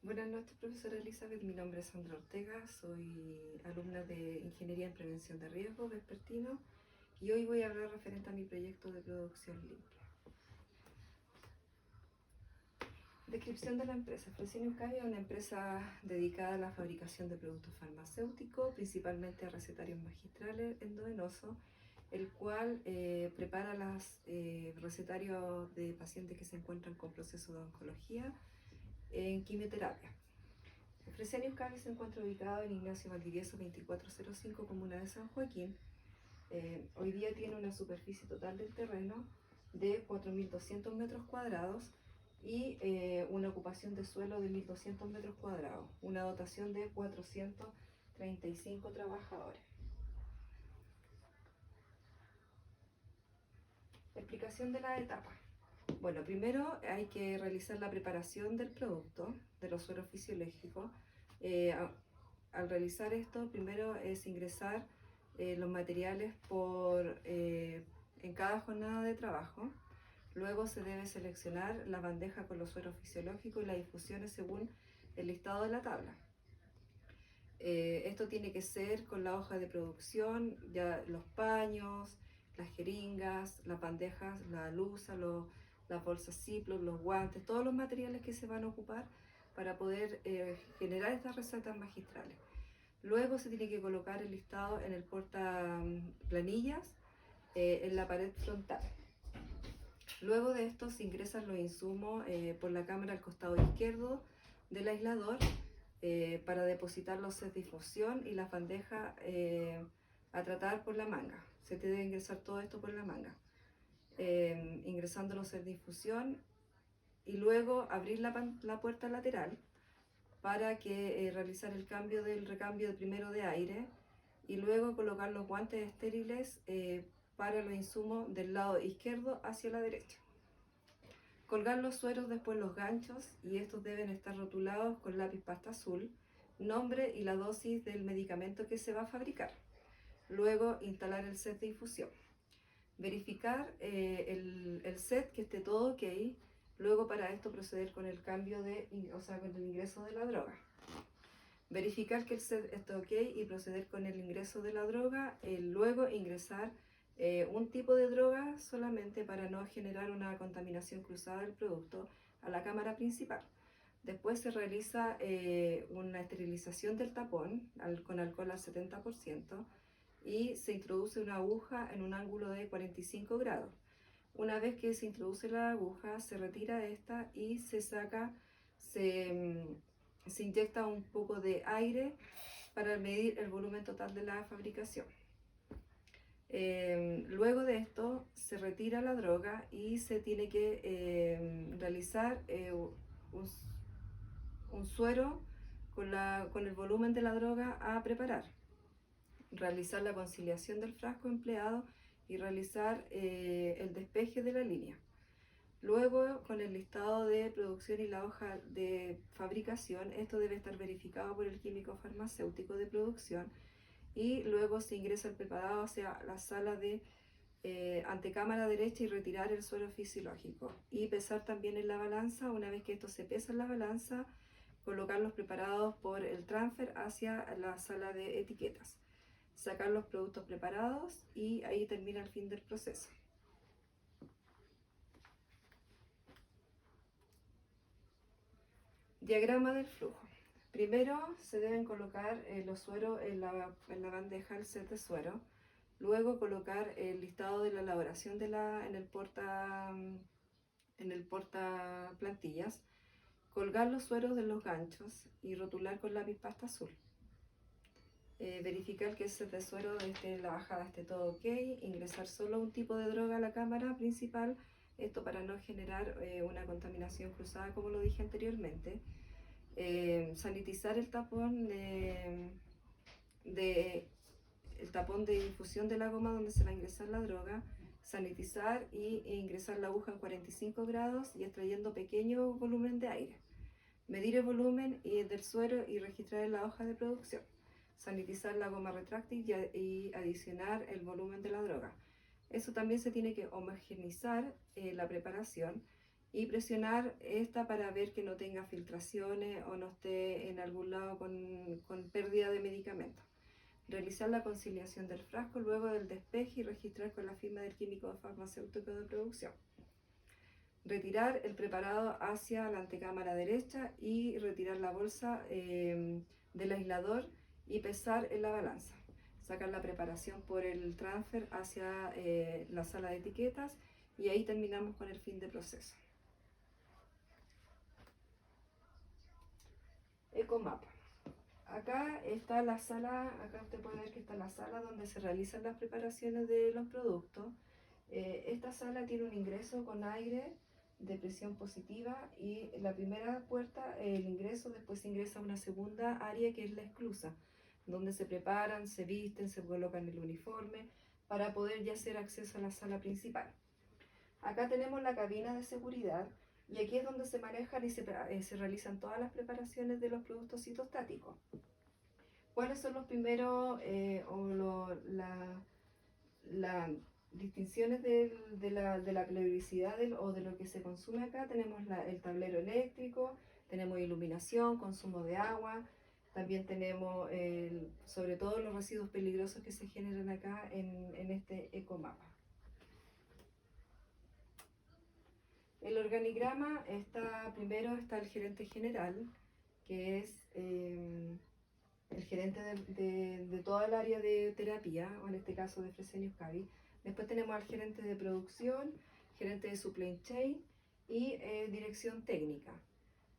Buenas noches, profesora Elizabeth. Mi nombre es Sandra Ortega, soy alumna de Ingeniería en Prevención de Riesgo vespertino y hoy voy a hablar referente a mi proyecto de producción limpia. Descripción de la empresa. Fresenius Euskadi es una empresa dedicada a la fabricación de productos farmacéuticos, principalmente a recetarios magistrales endovenosos, el cual prepara los recetarios de pacientes que se encuentran con procesos de oncología en quimioterapia. Fresenius Euskadi se encuentra ubicado en Ignacio Valdivieso 2405, comuna de San Joaquín. Hoy día tiene una superficie total del terreno de 4.200 metros cuadrados y una ocupación de suelo de 1.200 metros cuadrados, una dotación de 435 trabajadores. Explicación de la etapa. Bueno, primero hay que realizar la preparación del producto, de los sueros fisiológicos. Al realizar esto, primero es ingresar los materiales en cada jornada de trabajo. Luego se debe seleccionar la bandeja con los sueros fisiológicos y las infusiones según el listado de la tabla. Esto tiene que ser con la hoja de producción, ya los paños, las jeringas, las bandejas, la luza, las bolsas Ziploc, los guantes, todos los materiales que se van a ocupar para poder generar estas recetas magistrales. Luego se tiene que colocar el listado en el porta planillas en la pared frontal. Luego de esto se ingresan los insumos por la cámara al costado izquierdo del aislador para depositar los sets de infusión y las bandejas a tratar por la manga. Se te debe ingresar todo esto por la manga. Ingresando los sets de infusión y luego abrir la puerta lateral para realizar el recambio primero de aire y luego colocar los guantes estériles para los insumos del lado izquierdo hacia la derecha. Colgar los sueros después los ganchos y estos deben estar rotulados con lápiz pasta azul, nombre y la dosis del medicamento que se va a fabricar. Luego instalar el set de infusión. Verificar el set que esté todo ok. Luego para esto proceder con el con el ingreso de la droga. Verificar que el set está ok y proceder con el ingreso de la droga. Luego ingresar un tipo de droga solamente para no generar una contaminación cruzada del producto a la cámara principal. Después se realiza una esterilización del tapón con alcohol al 70% y se introduce una aguja en un ángulo de 45 grados. Una vez que se introduce la aguja, se retira esta y se inyecta un poco de aire para medir el volumen total de la fabricación. Luego de esto se retira la droga y se tiene que realizar un suero con el volumen de la droga a preparar. Realizar la conciliación del frasco empleado y realizar el despeje de la línea. Luego, con el listado de producción y la hoja de fabricación, esto debe estar verificado por el químico farmacéutico de producción y luego se ingresa el preparado hacia la sala de antecámara derecha y retirar el suero fisiológico y pesar también en la balanza. Una vez que esto se pesa en la balanza, colocar los preparados por el transfer hacia la sala de etiquetas, sacar los productos preparados y ahí termina el fin del proceso. Diagrama del flujo. Primero se deben colocar los sueros en la bandeja, el set de suero. Luego colocar el listado de la elaboración en el porta plantillas. Colgar los sueros de los ganchos y rotular con lápiz pasta azul. Verificar que el set de suero la bajada esté todo ok. Ingresar solo un tipo de droga a la cámara principal. Esto para no generar una contaminación cruzada, como lo dije anteriormente. Sanitizar el tapón de infusión de la goma donde se va a ingresar la droga. Sanitizar e ingresar la aguja en 45 grados y extrayendo pequeño volumen de aire. Medir el volumen del suero y registrar en la hoja de producción. Sanitizar la goma retráctil y adicionar el volumen de la droga. Eso también se tiene que homogeneizar la preparación y presionar esta para ver que no tenga filtraciones o no esté en algún lado con pérdida de medicamentos. Realizar la conciliación del frasco luego del despeje y registrar con la firma del químico farmacéutico de producción. Retirar el preparado hacia la antecámara derecha y retirar la bolsa del aislador y pesar en la balanza. Sacar la preparación por el transfer hacia la sala de etiquetas y ahí terminamos con el fin de proceso. Ecomapa. Acá está la sala, acá usted puede ver que está la sala donde se realizan las preparaciones de los productos. Esta sala tiene un ingreso con aire de presión positiva y la primera puerta, el ingreso, después se ingresa a una segunda área que es la esclusa, donde se preparan, se visten, se colocan el uniforme para poder ya hacer acceso a la sala principal. Acá tenemos la cabina de seguridad y aquí es donde se manejan y se realizan todas las preparaciones de los productos citostáticos. ¿Cuáles son los primeros las distinciones de la periodicidad o de lo que se consume acá? Tenemos el tablero eléctrico, tenemos iluminación, consumo de agua, también tenemos sobre todo los residuos peligrosos que se generan acá en este ecomapa. El organigrama primero está el gerente general, que es el gerente de toda el área de terapia, o en este caso de Fresenius Kabi. Después tenemos al gerente de producción, gerente de supply chain y dirección técnica.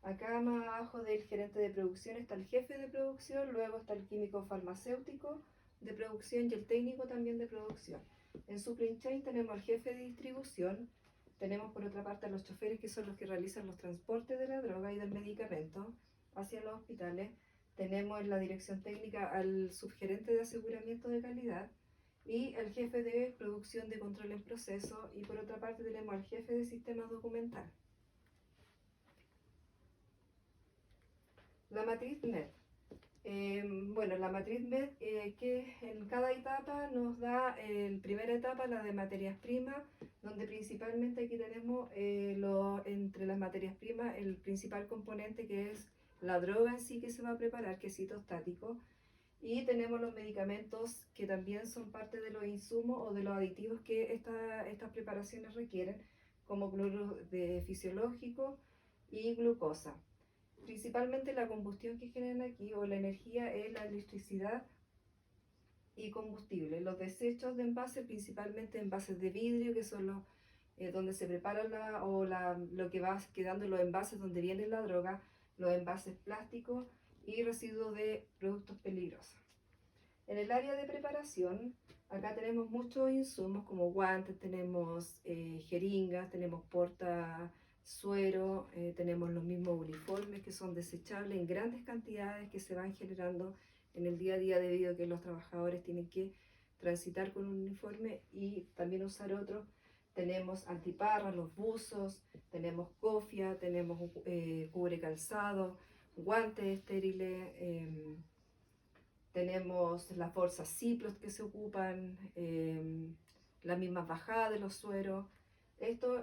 Acá más abajo del gerente de producción está el jefe de producción, luego está el químico farmacéutico de producción y el técnico también de producción. En supply chain tenemos al jefe de distribución, tenemos por otra parte a los choferes que son los que realizan los transportes de la droga y del medicamento hacia los hospitales. Tenemos en la dirección técnica al subgerente de aseguramiento de calidad y el jefe de producción de control en proceso, y por otra parte tenemos al jefe de sistemas documental. La matriz MED. Bueno, la matriz MED que en cada etapa nos da, en primera etapa la de materias primas, donde principalmente aquí tenemos entre las materias primas el principal componente que es la droga en sí que se va a preparar, que es citostático, y tenemos los medicamentos que también son parte de los insumos o de los aditivos que estas preparaciones requieren, como cloruro fisiológico y glucosa. Principalmente la combustión que generan aquí o la energía es la electricidad y combustible. Los desechos de envase, principalmente envases de vidrio, que son los donde se prepara lo que va quedando en los envases donde viene la droga, los envases plásticos y residuos de productos peligrosos. En el área de preparación, acá tenemos muchos insumos como guantes, tenemos jeringas, tenemos portasuero, tenemos los mismos uniformes que son desechables en grandes cantidades que se van generando en el día a día debido a que los trabajadores tienen que transitar con un uniforme y también usar otro. Tenemos antiparras, los buzos, tenemos cofia, tenemos cubre calzado, guantes estériles, tenemos las bolsas Ziploc que se ocupan, las mismas bajadas de los sueros. Esto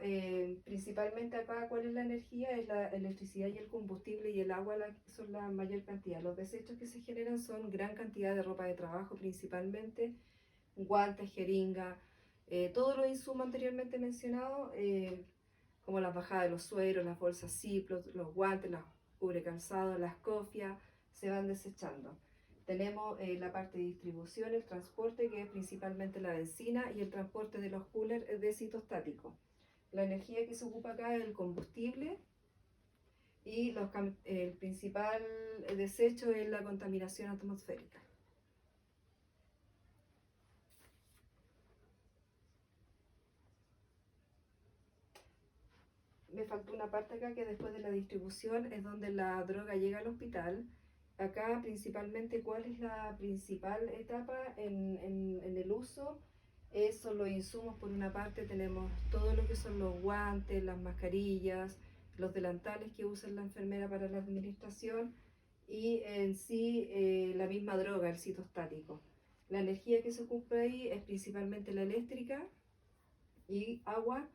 principalmente acá, ¿cuál es la energía? Es la electricidad y el combustible, y el agua son la mayor cantidad. Los desechos que se generan son gran cantidad de ropa de trabajo principalmente, guantes, jeringa, todos los insumos anteriormente mencionados, como las bajadas de los sueros, las bolsas Ziploc, los guantes, los cubre calzado, las cofias, se van desechando. Tenemos la parte de distribución, el transporte, que es principalmente la benzina, y el transporte de los coolers de citostático. La energía que se ocupa acá es el combustible, y el principal desecho es la contaminación atmosférica. Me faltó una parte acá que después de la distribución es donde la droga llega al hospital. Acá principalmente, ¿cuál es la principal etapa en el uso? Son los insumos. Por una parte tenemos todo lo que son los guantes, las mascarillas, los delantales que usa la enfermera para la administración, y en sí la misma droga, el citostático. La energía que se ocupa ahí es principalmente la eléctrica y agua,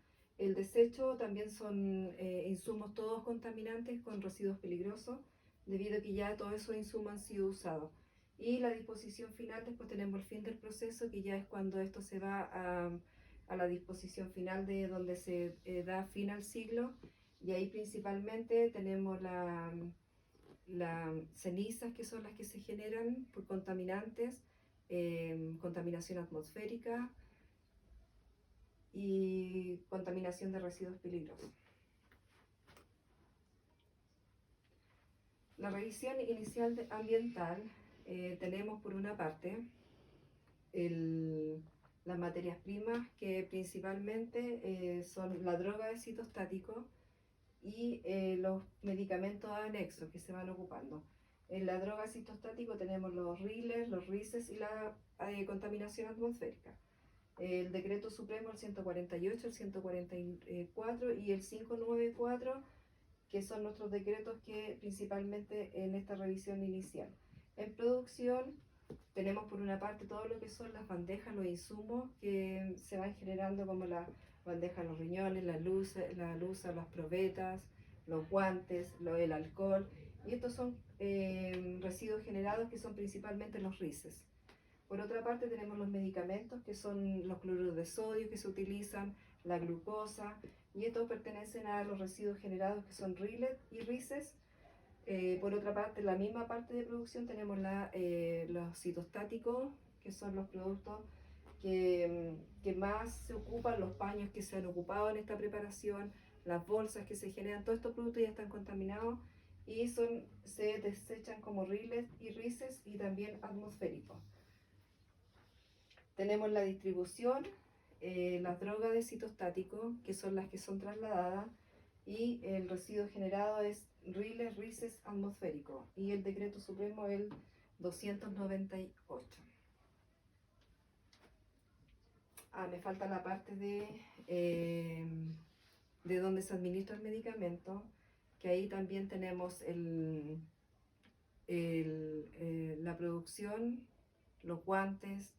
El desecho también son insumos todos contaminantes con residuos peligrosos, debido a que ya todos esos insumos han sido usados. Y la disposición final, después tenemos el fin del proceso, que ya es cuando esto se va a la disposición final de donde se da fin al ciclo, y ahí principalmente tenemos las cenizas, que son las que se generan por contaminantes, contaminación atmosférica y contaminación de residuos peligrosos. La revisión inicial ambiental, tenemos por una parte las materias primas, que principalmente son la droga de citostático y los medicamentos anexos que se van ocupando. En la droga citostático tenemos los riles, los rices y la contaminación atmosférica. El decreto supremo, el 148, el 144 y el 594, que son nuestros decretos que principalmente en esta revisión inicial. En producción tenemos por una parte todo lo que son las bandejas, los insumos que se van generando, como la bandeja, los riñones, la luz, las probetas, los guantes, el alcohol, y estos son residuos generados, que son principalmente los rices. Por otra parte tenemos los medicamentos, que son los cloruros de sodio que se utilizan, la glucosa, y estos pertenecen a los residuos generados, que son riles y rices. Por otra parte, en la misma parte de producción tenemos los citostáticos, que son los productos que más se ocupan, los paños que se han ocupado en esta preparación, las bolsas que se generan. Todos estos productos ya están contaminados y se desechan como riles y rices, y también atmosféricos. Tenemos la distribución, las drogas de citostático, que son las que son trasladadas, y el residuo generado es riles, rices, atmosférico, y el decreto supremo el 298. Me falta la parte de donde se administra el medicamento, que ahí también tenemos la producción, los guantes,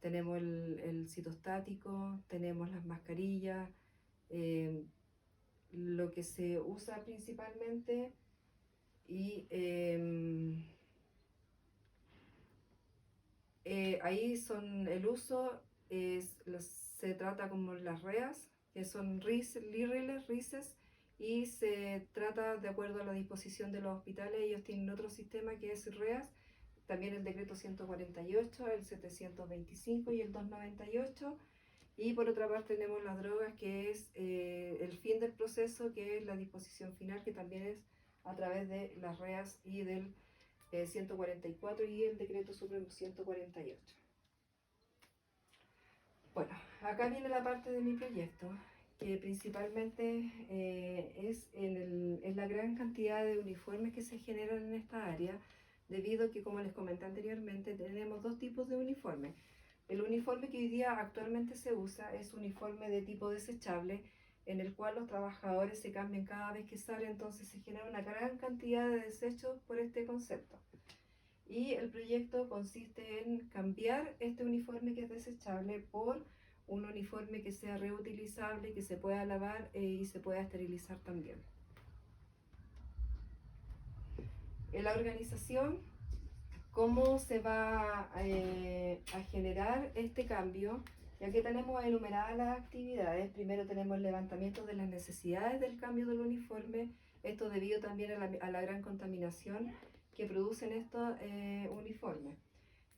tenemos el citostático, tenemos las mascarillas, lo que se usa principalmente, y ahí el uso se trata como las REAs, que son riles, rices, y se trata de acuerdo a la disposición de los hospitales. Ellos tienen otro sistema que es REAS, también el decreto 148, el 725 y el 298. Y por otra parte tenemos las drogas, que es el fin del proceso, que es la disposición final, que también es a través de las REAS y del 144 y el decreto supremo 148. Bueno, acá viene la parte de mi proyecto, que principalmente es la gran cantidad de uniformes que se generan en esta área, debido a que, como les comenté anteriormente, tenemos dos tipos de uniformes. El uniforme que hoy día actualmente se usa es uniforme de tipo desechable, en el cual los trabajadores se cambian cada vez que salen, entonces se genera una gran cantidad de desechos por este concepto. Y el proyecto consiste en cambiar este uniforme que es desechable por un uniforme que sea reutilizable, que se pueda lavar y se pueda esterilizar también. En la organización, ¿cómo se va a generar este cambio? Y aquí tenemos enumeradas las actividades. Primero tenemos el levantamiento de las necesidades del cambio del uniforme, esto debido también a la gran contaminación que producen estos uniformes,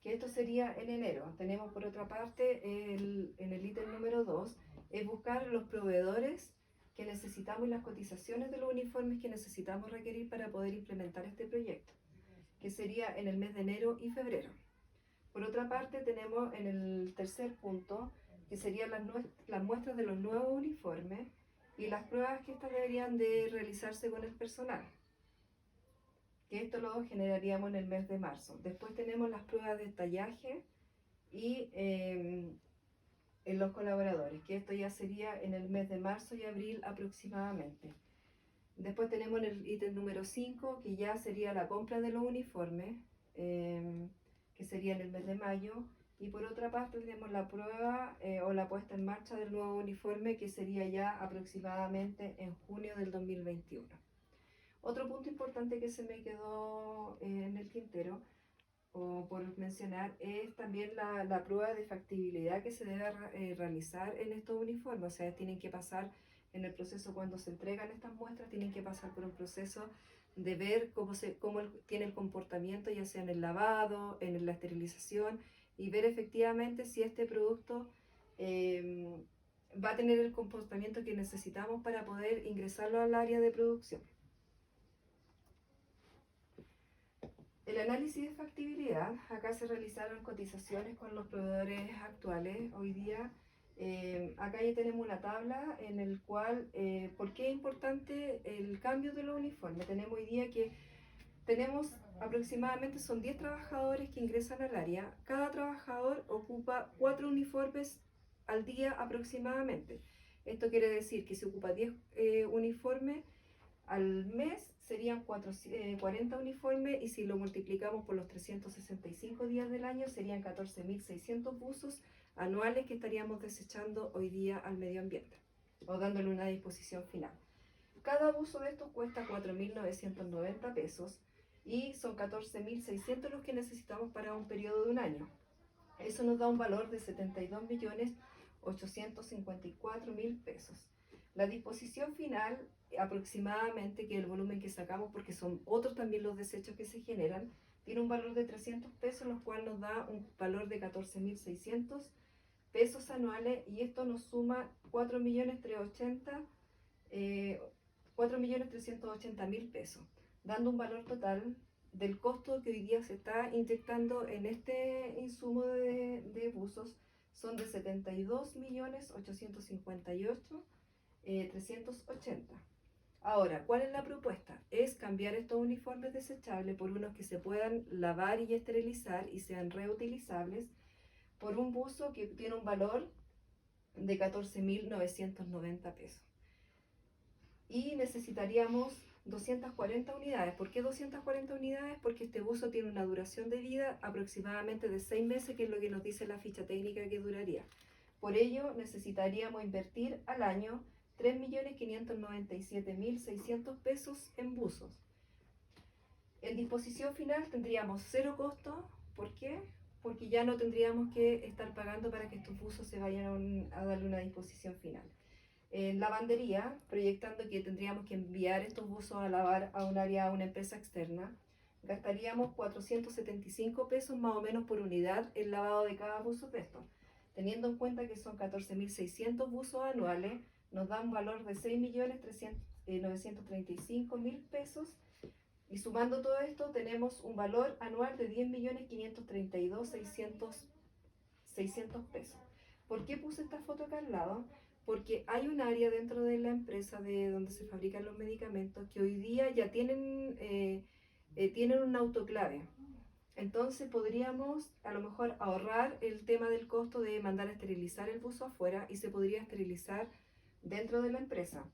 que esto sería en enero. Tenemos por otra parte, en el ítem número 2, es buscar los proveedores que necesitamos y las cotizaciones de los uniformes que necesitamos requerir para poder implementar este proyecto, que sería en el mes de enero y febrero. Por otra parte, tenemos en el tercer punto, que serían las muestras de los nuevos uniformes y las pruebas que estas deberían de realizarse con el personal, que esto lo generaríamos en el mes de marzo. Después tenemos las pruebas de tallaje y en los colaboradores, que esto ya sería en el mes de marzo y abril aproximadamente. Después tenemos el ítem número 5, que ya sería la compra de los uniformes, que sería en el mes de mayo, Y por otra parte tenemos la prueba o la puesta en marcha del nuevo uniforme, que sería ya aproximadamente en junio del 2021. Otro punto importante que se me quedó en el tintero, o por mencionar, es también la prueba de factibilidad que se debe realizar en estos uniformes. O sea, tienen que pasar en el proceso cuando se entregan estas muestras, tienen que pasar por un proceso de ver cómo tiene el comportamiento, ya sea en el lavado, en la esterilización, y ver efectivamente si este producto va a tener el comportamiento que necesitamos para poder ingresarlo al área de producción. El análisis de factibilidad, acá se realizaron cotizaciones con los proveedores actuales. Hoy día, acá ya tenemos una tabla en el cual, ¿por qué es importante el cambio de los uniformes? Tenemos hoy día que tenemos aproximadamente, son 10 trabajadores que ingresan al área. Cada trabajador ocupa 4 uniformes al día aproximadamente. Esto quiere decir que si ocupa 10 uniformes, al mes serían 40 uniformes, y si lo multiplicamos por los 365 días del año serían 14.600 buzos anuales que estaríamos desechando hoy día al medio ambiente o dándole una disposición final. Cada buzo de estos cuesta 4.990 pesos y son 14.600 los que necesitamos para un periodo de un año. Eso nos da un valor de 72.854.000 pesos. La disposición final, aproximadamente, que es el volumen que sacamos, porque son otros también los desechos que se generan, tiene un valor de 300 pesos, lo cual nos da un valor de 14.600 pesos anuales, y esto nos suma 4.380.000 pesos, dando un valor total del costo que hoy día se está inyectando en este insumo de buzos, son de 72.858.380. Ahora, ¿cuál es la propuesta? Es cambiar estos uniformes desechables por unos que se puedan lavar y esterilizar y sean reutilizables, por un buzo que tiene un valor de 14.990 pesos. Y necesitaríamos 240 unidades. ¿Por qué 240 unidades? Porque este buzo tiene una duración de vida aproximadamente de 6 meses, que es lo que nos dice la ficha técnica que duraría. Por ello necesitaríamos invertir al año 3.597.600 pesos en buzos. En disposición final tendríamos cero costo. ¿Por qué? Porque ya no tendríamos que estar pagando para que estos buzos se vayan a darle una disposición final. En lavandería, proyectando que tendríamos que enviar estos buzos a lavar a un área, a una empresa externa, gastaríamos 475 pesos más o menos por unidad el lavado de cada buzo de estos. Teniendo en cuenta que son 14.600 buzos anuales, nos da un valor de 6.935.000 pesos, y sumando todo esto tenemos un valor anual de 10.532.600 pesos. ¿Por qué puse esta foto acá al lado? Porque hay un área dentro de la empresa de donde se fabrican los medicamentos que hoy día ya tienen un autoclave. Entonces podríamos a lo mejor ahorrar el tema del costo de mandar a esterilizar el buzo afuera, y se podría esterilizar dentro de la empresa.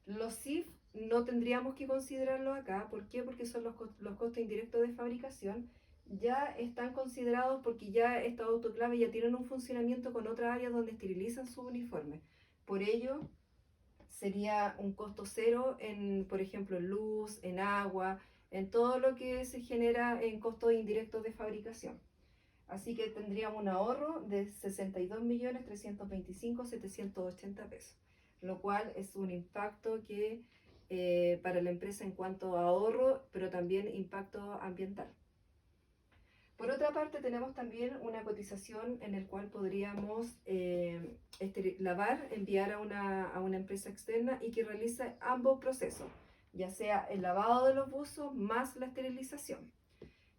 Los CIF no tendríamos que considerarlo acá. ¿Por qué? Porque son los costos indirectos de fabricación, ya están considerados porque ya estos autoclaves ya tienen un funcionamiento con otra área donde esterilizan su uniforme. Por ello, sería un costo cero en, por ejemplo, en luz, en agua, en todo lo que se genera en costos indirectos de fabricación. Así que tendríamos un ahorro de 62.325.780 pesos, lo cual es un impacto que para la empresa en cuanto a ahorro, pero también impacto ambiental. Por otra parte, tenemos también una cotización en el cual podríamos lavar, enviar a una empresa externa y que realice ambos procesos, ya sea el lavado de los buzos más la esterilización.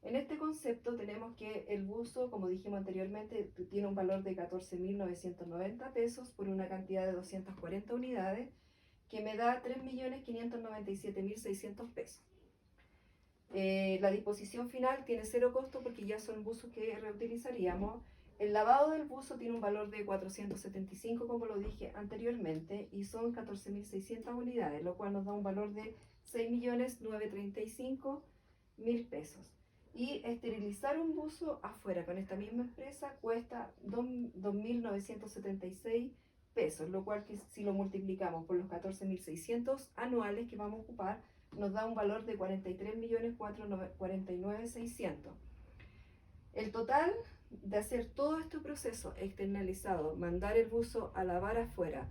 En este concepto tenemos que el buzo, como dijimos anteriormente, tiene un valor de 14.990 pesos por una cantidad de 240 unidades, que me da 3.597.600 pesos. La disposición final tiene cero costo porque ya son buzos que reutilizaríamos. El lavado del buzo tiene un valor de 475, como lo dije anteriormente, y son 14.600 unidades, lo cual nos da un valor de 6.935.000 pesos. Y esterilizar un buzo afuera con esta misma empresa cuesta 2.976 pesos, lo cual que si lo multiplicamos por los 14.600 anuales que vamos a ocupar, nos da un valor de 43.449.600. El total de hacer todo este proceso externalizado, mandar el buzo a lavar afuera,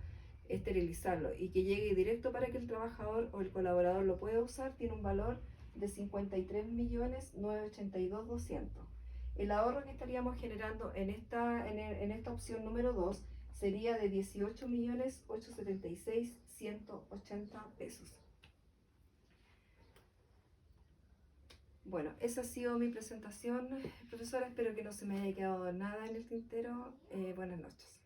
esterilizarlo y que llegue directo para que el trabajador o el colaborador lo pueda usar, tiene un valor de 53.982.200. El ahorro que estaríamos generando en esta opción número 2 sería de 18.876.180 pesos. Bueno, esa ha sido mi presentación, profesora. Espero que no se me haya quedado nada en el tintero. Buenas noches.